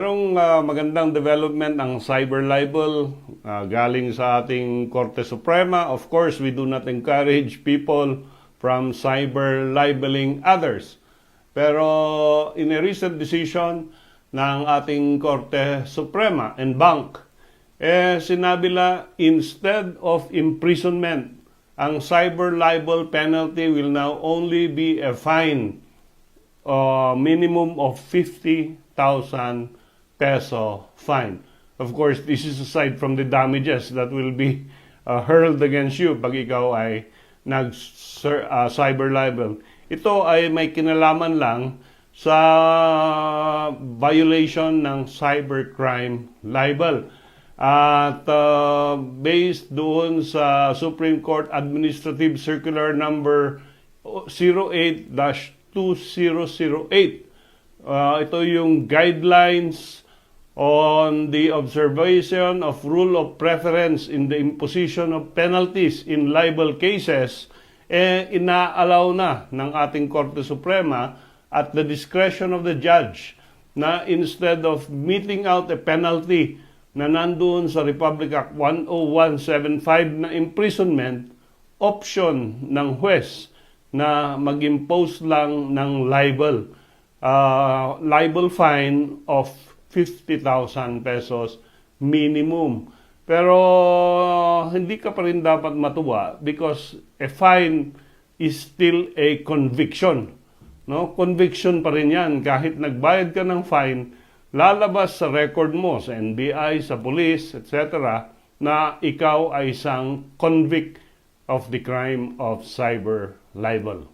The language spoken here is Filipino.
Merong magandang development ang cyber libel galing sa ating Korte Suprema. Of course, we do not encourage people from cyber libeling others. Pero in a recent decision ng ating Korte Suprema en banc, sinabi la instead of imprisonment, ang cyber libel penalty will now only be a fine minimum of 50,000 peso fine. Of course, this is aside from the damages that will be hurled against you pag ikaw ay cyber libel. Ito ay may kinalaman lang sa violation ng cybercrime libel. At based doon sa Supreme Court Administrative Circular number 08-2008, ito yung guidelines on the observation of rule of preference in the imposition of penalties in libel cases, inaalaw na ng ating Korte Suprema at the discretion of the judge na instead of meting out a penalty na nandoon sa Republic Act 10175 na imprisonment, option ng huwes na mag-impose lang ng libel fine of 50,000 pesos minimum. Pero hindi ka pa rin dapat matuwa because a fine is still a conviction. No? Conviction pa rin yan. Kahit nagbayad ka ng fine, lalabas sa record mo, sa NBI, sa police, etc., na ikaw ay isang convict of the crime of cyber libel.